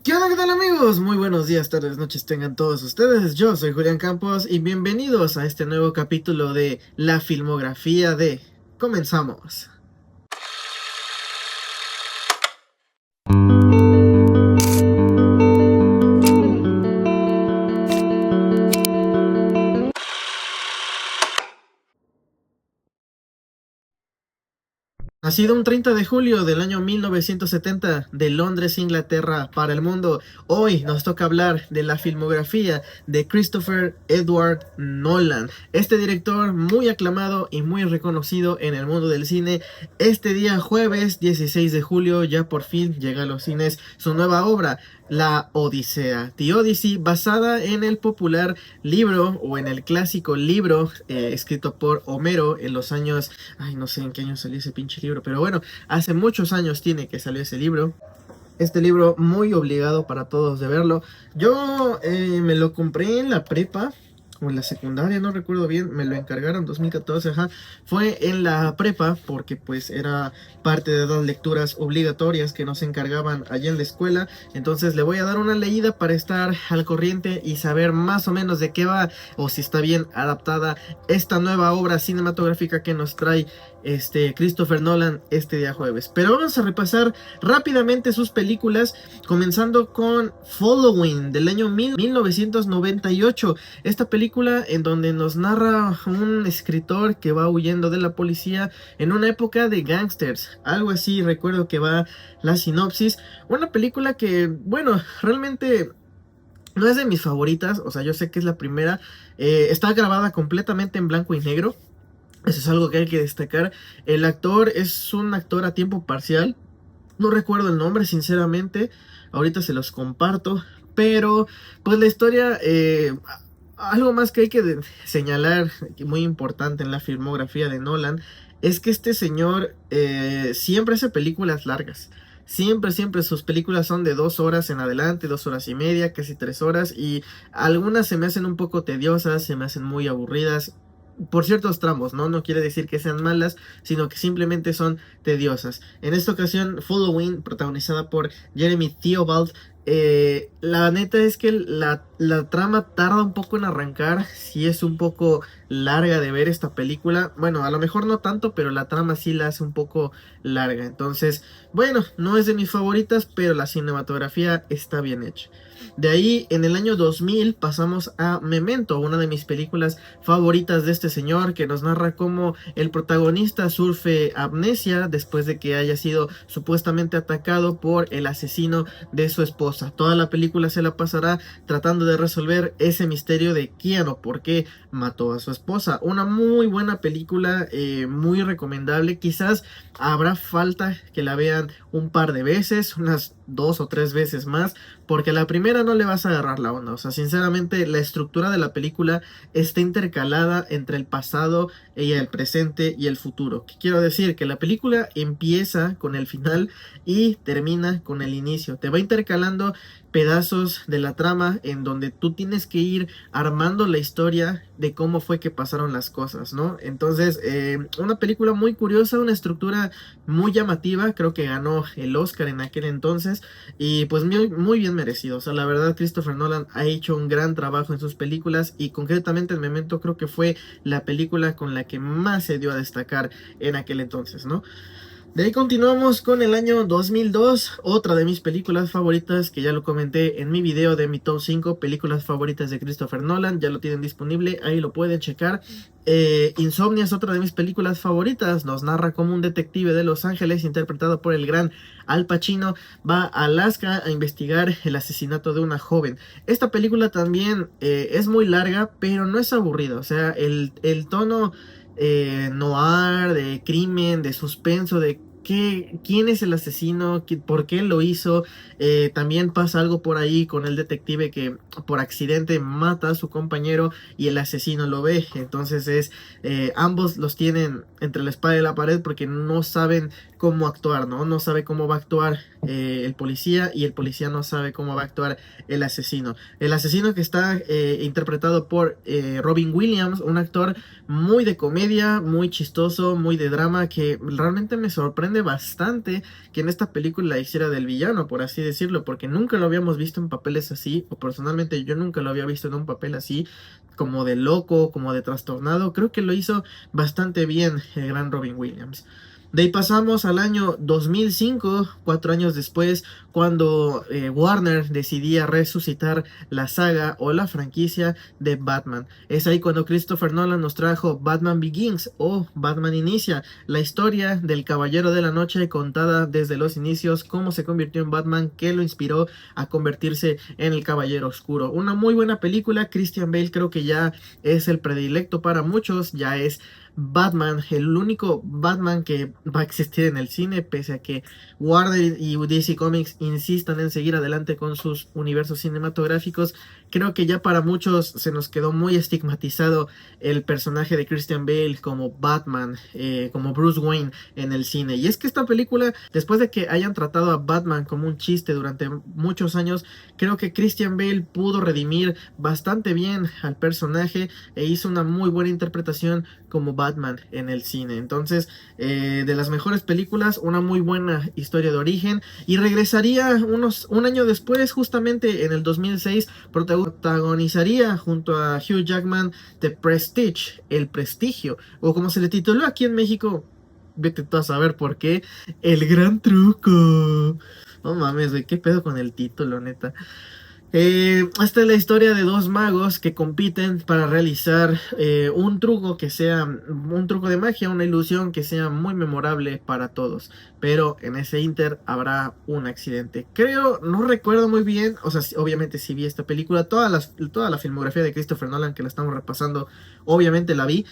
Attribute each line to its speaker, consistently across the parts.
Speaker 1: Qué tal amigos? Muy buenos días, tardes, noches tengan todos ustedes. Yo soy Julián Campos y bienvenidos a este nuevo capítulo de La Filmografía de... Comenzamos. Nacido un 30 de julio del año 1970 de Londres, Inglaterra, para el mundo, hoy nos toca hablar de la filmografía de Christopher Edward Nolan, este director muy aclamado y muy reconocido en el mundo del cine. Este día jueves 16 de julio ya por fin llega a los cines su nueva obra, La Odisea, The Odyssey, basada en el popular libro o en el clásico libro escrito por Homero en los años... Ay, no sé en qué año salió ese pinche libro, pero bueno, hace muchos años tiene que salió ese libro. Este libro muy obligado para todos de verlo. Yo me lo compré en la prepa o en la secundaria, no recuerdo bien, me lo encargaron 2014, ajá. Fue en la prepa porque pues era parte de las lecturas obligatorias que nos encargaban allá en la escuela. Entonces le voy a dar una leída para estar al corriente y saber más o menos de qué va o si está bien adaptada esta nueva obra cinematográfica que nos trae Christopher Nolan este día jueves. Pero vamos a repasar rápidamente sus películas, comenzando con Following del año 1998. Esta película en donde nos narra un escritor que va huyendo de la policía en una época de gangsters, algo así recuerdo que va la sinopsis. Una película que, bueno, realmente no es de mis favoritas, o sea, yo sé que es la primera. Está grabada completamente en blanco y negro. Eso es algo que hay que destacar. El actor es un actor a tiempo parcial. No recuerdo el nombre, sinceramente. Ahorita se los comparto. Pero, pues la historia... algo más que hay que señalar, muy importante en la filmografía de Nolan, es que este señor siempre hace películas largas. Siempre sus películas son de 2 horas en adelante, 2 horas y media, casi 3 horas. Y algunas se me hacen un poco tediosas, se me hacen muy aburridas por ciertos tramos, ¿no? No quiere decir que sean malas, sino que simplemente son tediosas. En esta ocasión, Following, protagonizada por Jeremy Theobald, la neta es que la trama tarda un poco en arrancar, sí es un poco larga de ver esta película. Bueno, a lo mejor no tanto, pero la trama sí la hace un poco larga. Entonces, bueno, no es de mis favoritas, pero la cinematografía está bien hecha. De ahí, en el año 2000, pasamos a Memento, una de mis películas favoritas de este señor, que nos narra cómo el protagonista sufre amnesia después de que haya sido supuestamente atacado por el asesino de su esposa. Toda la película se la pasará tratando de resolver ese misterio de quién o por qué mató a su esposa. Una muy buena película, muy recomendable. Quizás habrá falta que la vean un par de veces, unas 2 o 3 veces más, porque la primera no le vas a agarrar la onda. O sea, sinceramente, la estructura de la película está intercalada entre el pasado y el presente y el futuro. ¿Qué quiero decir? Que la película empieza con el final y termina con el inicio. Te va intercalando pedazos de la trama en donde tú tienes que ir armando la historia de cómo fue que pasaron las cosas, ¿no? Entonces, una película muy curiosa, una estructura muy llamativa, creo que ganó el Oscar en aquel entonces y pues muy bien merecido. O sea, la verdad, Christopher Nolan ha hecho un gran trabajo en sus películas y concretamente en Memento creo que fue la película con la que más se dio a destacar en aquel entonces, ¿no? De ahí continuamos con el año 2002, otra de mis películas favoritas que ya lo comenté en mi video de mi top 5 películas favoritas de Christopher Nolan, ya lo tienen disponible, ahí lo pueden checar. Insomnia es otra de mis películas favoritas, nos narra cómo un detective de Los Ángeles, interpretado por el gran Al Pacino, va a Alaska a investigar el asesinato de una joven. Esta película también es muy larga, pero no es aburrida, o sea, el tono noir, de crimen, de suspenso, de quién es el asesino, por qué lo hizo. También pasa algo por ahí con el detective que por accidente mata a su compañero y el asesino lo ve. Entonces ambos los tienen entre la espada y la pared porque no saben cómo actuar, ¿no? No sabe cómo va a actuar el policía y el policía no sabe cómo va a actuar el asesino. El asesino que está interpretado por Robin Williams, un actor muy de comedia, muy chistoso, muy de drama, que realmente me sorprende sorprende bastante que en esta película hiciera del villano, por así decirlo, porque nunca lo habíamos visto en papeles así, o personalmente yo nunca lo había visto en un papel así, como de loco, como de trastornado. Creo que lo hizo bastante bien el gran Robin Williams. De ahí pasamos al año 2005, 4 años después, cuando Warner decidía resucitar la saga o la franquicia de Batman. Es ahí cuando Christopher Nolan nos trajo Batman Begins o Batman Inicia, la historia del Caballero de la Noche contada desde los inicios, cómo se convirtió en Batman, qué lo inspiró a convertirse en el Caballero Oscuro. Una muy buena película. Christian Bale creo que ya es el predilecto para muchos, ya es Batman, el único Batman que va a existir en el cine, pese a que Warner y DC Comics insistan en seguir adelante con sus universos cinematográficos. Creo que ya para muchos se nos quedó muy estigmatizado el personaje de Christian Bale como Batman, como Bruce Wayne en el cine. Y es que esta película, después de que hayan tratado a Batman como un chiste durante muchos años, creo que Christian Bale pudo redimir bastante bien al personaje e hizo una muy buena interpretación como Batman en el cine. Entonces, de las mejores películas, una muy buena historia de origen, y regresaría un año después, justamente en el 2006, protagonizaría junto a Hugh Jackman The Prestige, El Prestigio, o como se le tituló aquí en México, vete tú a saber por qué, El Gran Truco. No mames, güey, qué pedo con el título, neta. Esta es la historia de dos magos que compiten para realizar un truco que sea un truco de magia, una ilusión que sea muy memorable para todos. Pero en ese inter habrá un accidente. Creo, no recuerdo muy bien, o sea, obviamente si vi esta película, toda la filmografía de Christopher Nolan que la estamos repasando, obviamente la vi,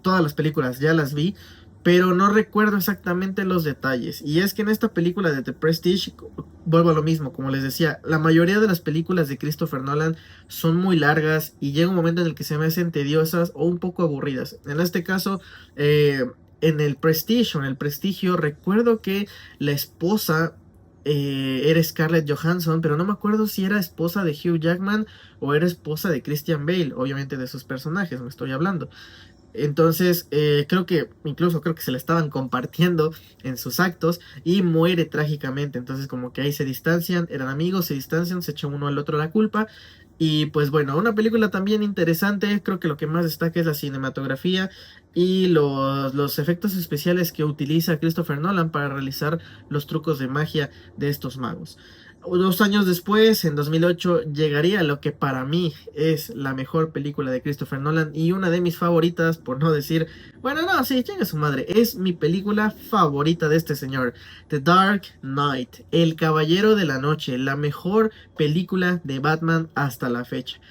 Speaker 1: todas las películas ya las vi, pero no recuerdo exactamente los detalles. Y es que en esta película de The Prestige, vuelvo a lo mismo, como les decía, la mayoría de las películas de Christopher Nolan son muy largas y llega un momento en el que se me hacen tediosas o un poco aburridas. En este caso, en el Prestige o en el Prestigio, recuerdo que la esposa era Scarlett Johansson, pero no me acuerdo si era esposa de Hugh Jackman o era esposa de Christian Bale, obviamente de sus personajes me estoy hablando. Entonces, creo que se le estaban compartiendo en sus actos y muere trágicamente. Entonces, como que ahí se distancian, eran amigos, se distancian, se echan uno al otro la culpa. Y pues bueno, una película también interesante. Creo que lo que más destaca es la cinematografía y los efectos especiales que utiliza Christopher Nolan para realizar los trucos de magia de estos magos. 2 años después, en 2008, llegaría lo que para mí es la mejor película de Christopher Nolan y una de mis favoritas, por no decir, bueno, no, sí, chinga su madre, es mi película favorita de este señor, The Dark Knight, El Caballero de la Noche, la mejor película de Batman hasta la fecha.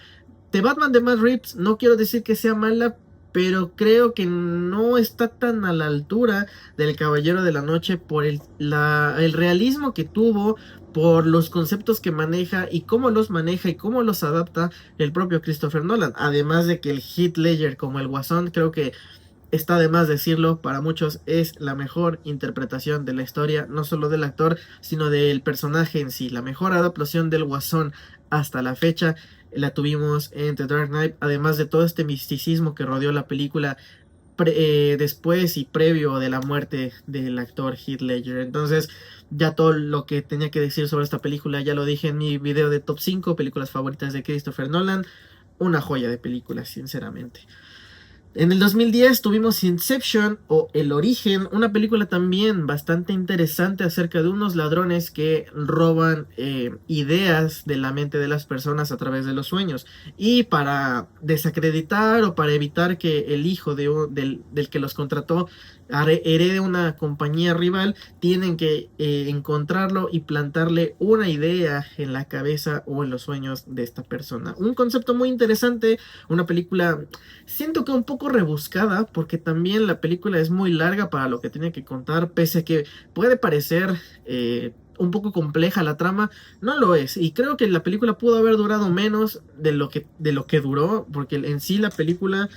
Speaker 1: The Batman de Matt Reeves, no quiero decir que sea mala, pero creo que no está tan a la altura del Caballero de la Noche por el realismo que tuvo, por los conceptos que maneja y cómo los maneja y cómo los adapta el propio Christopher Nolan. Además de que el Heath Ledger como el Guasón, creo que está de más decirlo, para muchos es la mejor interpretación de la historia, no solo del actor, sino del personaje en sí. La mejor adaptación del Guasón hasta la fecha la tuvimos en The Dark Knight, además de todo este misticismo que rodeó la película después y previo de la muerte del actor Heath Ledger. Entonces, ya todo lo que tenía que decir sobre esta película ya lo dije en mi video de top 5 películas favoritas de Christopher Nolan. Una joya de película, sinceramente. En el 2010 tuvimos Inception o El Origen, una película también bastante interesante acerca de unos ladrones que roban ideas de la mente de las personas a través de los sueños. Y para desacreditar o para evitar que el hijo del que los contrató herede una compañía rival, tienen que encontrarlo y plantarle una idea en la cabeza o en los sueños de esta persona. Un concepto muy interesante, una película siento que un poco rebuscada, porque también la película es muy larga para lo que tiene que contar, pese a que puede parecer un poco compleja la trama, no lo es. Y creo que la película pudo haber durado menos de lo que duró, porque en sí la película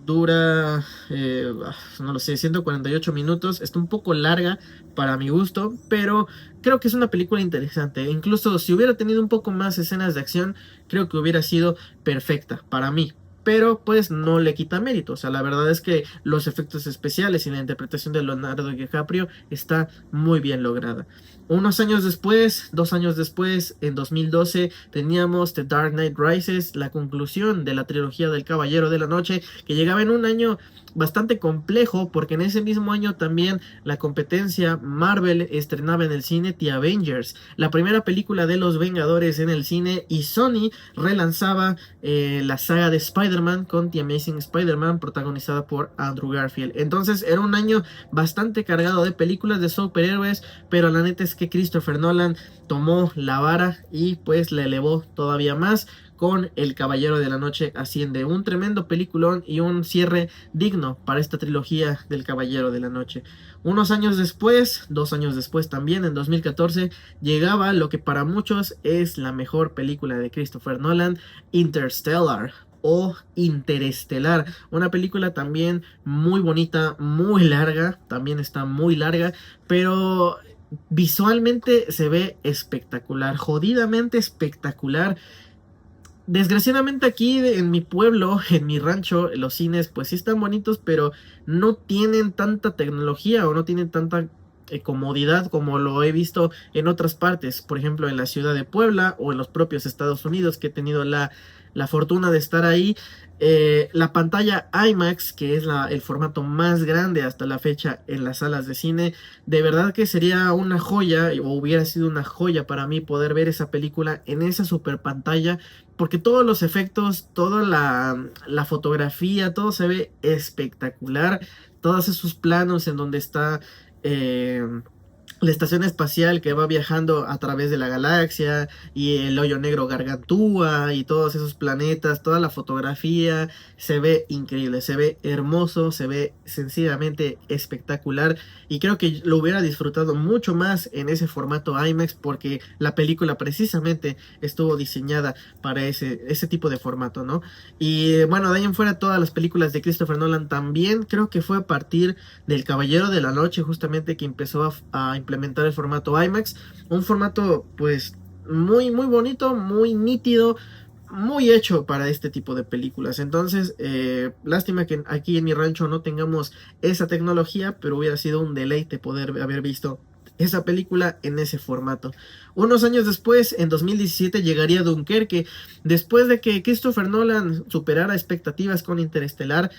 Speaker 1: dura, no lo sé, 148 minutos. Está un poco larga para mi gusto, pero creo que es una película interesante. Incluso si hubiera tenido un poco más escenas de acción, creo que hubiera sido perfecta para mí. pero pues no le quita mérito. O sea, la verdad es que los efectos especiales y la interpretación de Leonardo DiCaprio está muy bien lograda. Unos años después, 2 años después, en 2012, teníamos The Dark Knight Rises, la conclusión de la trilogía del Caballero de la Noche, que llegaba en un año bastante complejo, porque en ese mismo año también la competencia Marvel estrenaba en el cine The Avengers, la primera película de los Vengadores en el cine, y Sony relanzaba la saga de Spider-Man con The Amazing Spider-Man, protagonizada por Andrew Garfield. Entonces era un año bastante cargado de películas de superhéroes, pero la neta es que Christopher Nolan tomó la vara y pues la elevó todavía más con El Caballero de la Noche. Asciende un tremendo peliculón y un cierre digno para esta trilogía del Caballero de la Noche. Unos años después, 2 años después también, en 2014, llegaba lo que para muchos es la mejor película de Christopher Nolan, Interstellar o Interestelar, una película también muy bonita, muy larga, también está muy larga, pero visualmente se ve espectacular, jodidamente espectacular. Desgraciadamente aquí en mi pueblo, en mi rancho, los cines pues sí están bonitos, pero no tienen tanta tecnología o no tienen tanta comodidad como lo he visto en otras partes, por ejemplo en la ciudad de Puebla o en los propios Estados Unidos, que he tenido la fortuna de estar ahí. La pantalla IMAX, que es el formato más grande hasta la fecha en las salas de cine, de verdad que sería una joya, o hubiera sido una joya para mí poder ver esa película en esa super pantalla, porque todos los efectos, toda la fotografía, todo se ve espectacular. Todos esos planos en donde está eh, la estación espacial que va viajando a través de la galaxia, y el hoyo negro Gargantúa y todos esos planetas, toda la fotografía se ve increíble, se ve hermoso, se ve sencillamente espectacular, y creo que lo hubiera disfrutado mucho más en ese formato IMAX, porque la película precisamente estuvo diseñada para ese tipo de formato, ¿no? Y bueno, de ahí en fuera todas las películas de Christopher Nolan también creo que fue a partir del Caballero de la Noche justamente que empezó a implementar el formato IMAX, un formato pues muy muy bonito, muy nítido, muy hecho para este tipo de películas. Entonces, lástima que aquí en mi rancho no tengamos esa tecnología, pero hubiera sido un deleite poder haber visto esa película en ese formato. Unos años después, en 2017, llegaría Dunkerque. Después de que Christopher Nolan superara expectativas con Interestelar,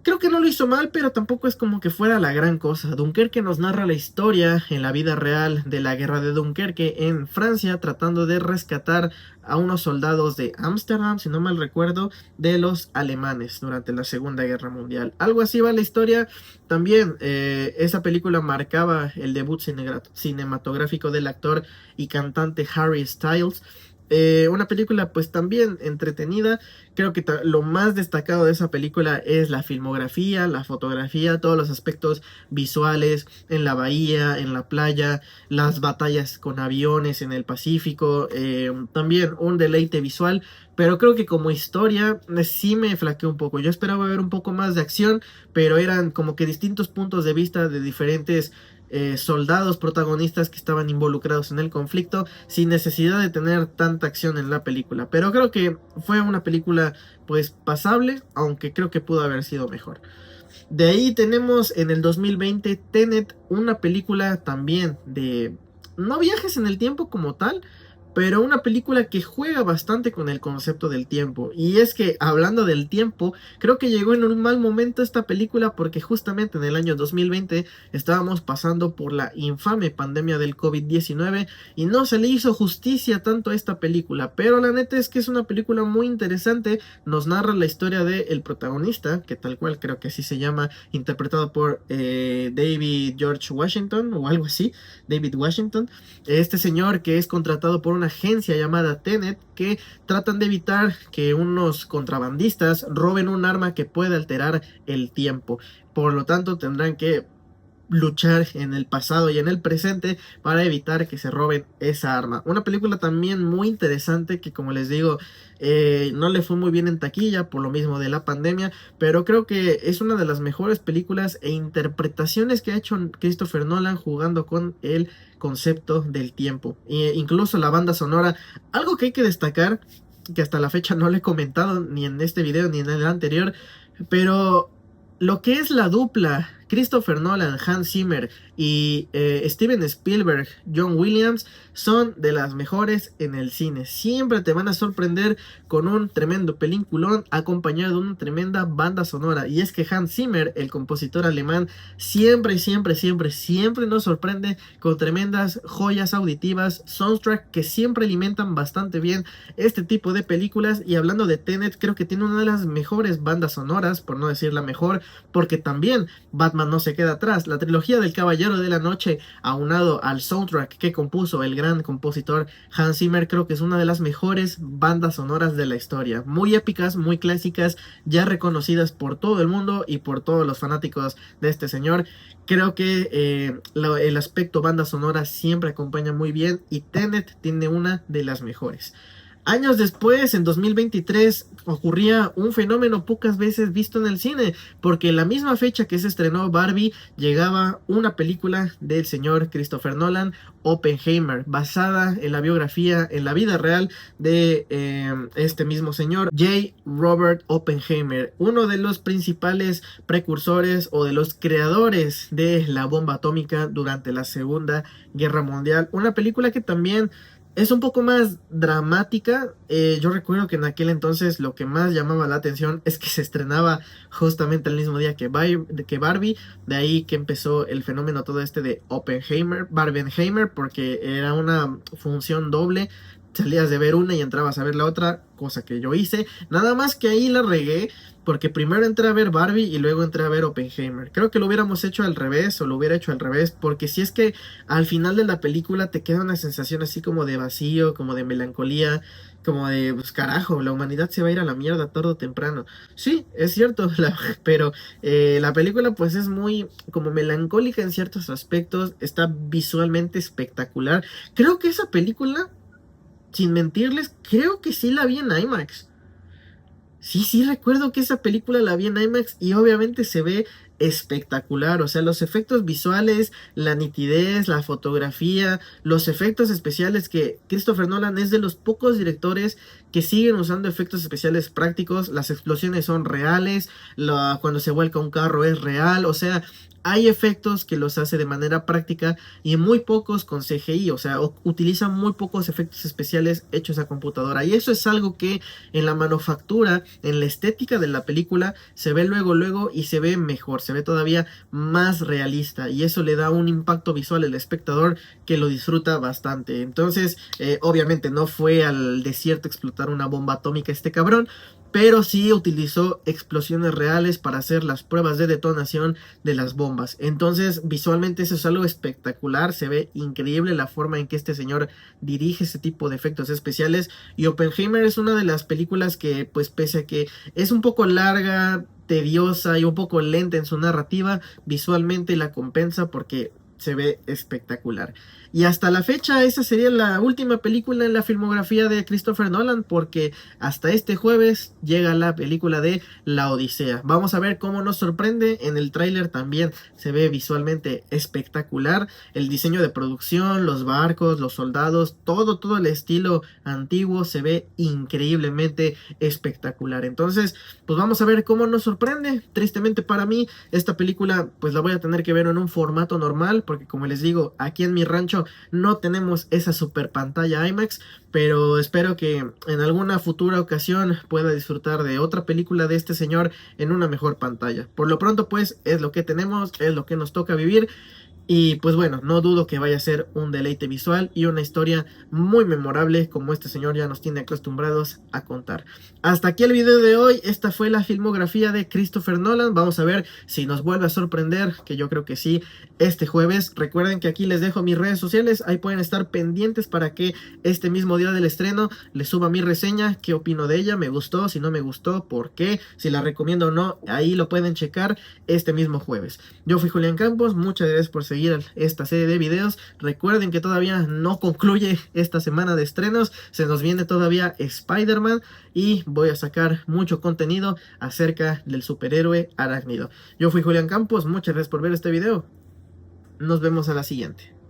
Speaker 1: creo que no lo hizo mal, pero tampoco es como que fuera la gran cosa. Dunkerque nos narra la historia en la vida real de la guerra de Dunkerque en Francia, tratando de rescatar a unos soldados de Ámsterdam, si no mal recuerdo, de los alemanes durante la Segunda Guerra Mundial. Algo así va la historia. También esa película marcaba el debut cinematográfico del actor y cantante Harry Styles. Una película pues también entretenida. Creo que lo más destacado de esa película es la filmografía, la fotografía, todos los aspectos visuales en la bahía, en la playa, las batallas con aviones en el Pacífico, también un deleite visual, pero creo que como historia sí me flaqueó un poco. Yo esperaba ver un poco más de acción, pero eran como que distintos puntos de vista de diferentes soldados protagonistas que estaban involucrados en el conflicto, sin necesidad de tener tanta acción en la película. Pero creo que fue una película pues pasable, aunque creo que pudo haber sido mejor. De ahí tenemos en el 2020 Tenet, una película también de no viajes en el tiempo como tal, pero una película que juega bastante con el concepto del tiempo. Y es que, hablando del tiempo, creo que llegó en un mal momento esta película, porque justamente en el año 2020 estábamos pasando por la infame pandemia del COVID-19 y no se le hizo justicia tanto a esta película. Pero la neta es que es una película muy interesante. Nos narra la historia del protagonista, que tal cual creo que así se llama, interpretado por David George Washington o algo así, David Washington. Este señor que es contratado por una agencia llamada Tenet, que tratan de evitar que unos contrabandistas roben un arma que puede alterar el tiempo. Por lo tanto, tendrán que luchar en el pasado y en el presente para evitar que se roben esa arma. Una película también muy interesante que, como les digo, no le fue muy bien en taquilla por lo mismo de la pandemia, pero creo que es una de las mejores películas e interpretaciones que ha hecho Christopher Nolan jugando con el concepto del tiempo. Incluso la banda sonora, algo que hay que destacar que hasta la fecha no le he comentado ni en este video ni en el anterior, pero lo que es la dupla Christopher Nolan, Hans Zimmer y Steven Spielberg, John Williams, son de las mejores en el cine. Siempre te van a sorprender con un tremendo peliculón acompañado de una tremenda banda sonora. Y es que Hans Zimmer, el compositor alemán, siempre nos sorprende con tremendas joyas auditivas, soundtrack que siempre alimentan bastante bien este tipo de películas. Y hablando de Tenet, creo que tiene una de las mejores bandas sonoras, por no decir la mejor, porque también Batman no se queda atrás. La trilogía del Caballero de la Noche, aunado al soundtrack que compuso el gran compositor Hans Zimmer, creo que es una de las mejores bandas sonoras de la historia. Muy épicas, muy clásicas, ya reconocidas por todo el mundo y por todos los fanáticos de este señor. Creo que el aspecto banda sonora siempre acompaña muy bien y Tenet tiene una de las mejores. Años después, en 2023, ocurría un fenómeno pocas veces visto en el cine, porque en la misma fecha que se estrenó Barbie, llegaba una película del señor Christopher Nolan, Oppenheimer, basada en la biografía, en la vida real de este mismo señor, J. Robert Oppenheimer, uno de los principales precursores o de los creadores de la bomba atómica durante la Segunda Guerra Mundial. Una película que también es un poco más dramática. Yo recuerdo que en aquel entonces lo que más llamaba la atención es que se estrenaba justamente el mismo día que Barbie. De ahí que empezó el fenómeno todo este de Oppenheimer, Barbenheimer, porque era una función doble. Salías de ver una y entrabas a ver la otra, cosa que yo hice. Nada más que ahí la regué, porque primero entré a ver Barbie y luego entré a ver Oppenheimer. Creo que lo hubiéramos hecho al revés, o lo hubiera hecho al revés, porque si es que al final de la película te queda una sensación así como de vacío, como de melancolía, como de, pues carajo, la humanidad se va a ir a la mierda tarde o temprano. Sí, es cierto, pero la película pues es muy como melancólica en ciertos aspectos, está visualmente espectacular. Creo que esa película, sin mentirles, creo que sí la vi en IMAX. Sí, recuerdo que esa película la vi en IMAX y obviamente se ve espectacular. O sea, los efectos visuales, la nitidez, la fotografía, los efectos especiales, que Christopher Nolan es de los pocos directores que siguen usando efectos especiales prácticos. Las explosiones son reales, cuando se vuelca un carro es real. O sea, hay efectos que los hace de manera práctica y muy pocos con CGI, o sea, utilizan muy pocos efectos especiales hechos a computadora. Y eso es algo que en la manufactura, en la estética de la película, se ve luego y se ve mejor, se ve todavía más realista. Y eso le da un impacto visual al espectador que lo disfruta bastante. Entonces, obviamente no fue al desierto a explotar una bomba atómica este cabrón, pero sí utilizó explosiones reales para hacer las pruebas de detonación de las bombas. Entonces, visualmente eso es algo espectacular, se ve increíble la forma en que este señor dirige ese tipo de efectos especiales. Y Oppenheimer es una de las películas que, pues pese a que es un poco larga, tediosa y un poco lenta en su narrativa, visualmente la compensa porque se ve espectacular. Y hasta la fecha esa sería la última película en la filmografía de Christopher Nolan, porque hasta este jueves llega la película de La Odisea. Vamos a ver cómo nos sorprende. En el tráiler también se ve visualmente espectacular. El diseño de producción, los barcos, los soldados, todo el estilo antiguo se ve increíblemente espectacular. Entonces, pues vamos a ver cómo nos sorprende. Tristemente para mí, esta película pues la voy a tener que ver en un formato normal, porque como les digo, aquí en mi rancho no tenemos esa super pantalla IMAX, pero espero que en alguna futura ocasión pueda disfrutar de otra película de este señor en una mejor pantalla. Por lo pronto pues es lo que tenemos, es lo que nos toca vivir. Y pues bueno, no dudo que vaya a ser un deleite visual y una historia muy memorable, como este señor ya nos tiene acostumbrados a contar. Hasta aquí el video de hoy. Esta fue la filmografía de Christopher Nolan. Vamos a ver si nos vuelve a sorprender, que yo creo que sí, este jueves. Recuerden que aquí les dejo mis redes sociales, ahí pueden estar pendientes para que este mismo día del estreno les suba mi reseña, qué opino de ella, me gustó, si no me gustó, por qué, si la recomiendo o no. Ahí lo pueden checar este mismo jueves. Yo fui Julián Campos, muchas gracias por seguir esta serie de videos. Recuerden que todavía no concluye esta semana de estrenos, se nos viene todavía Spider-Man y voy a sacar mucho contenido acerca del superhéroe arácnido. Yo fui Julián Campos, muchas gracias por ver este video, nos vemos a la siguiente.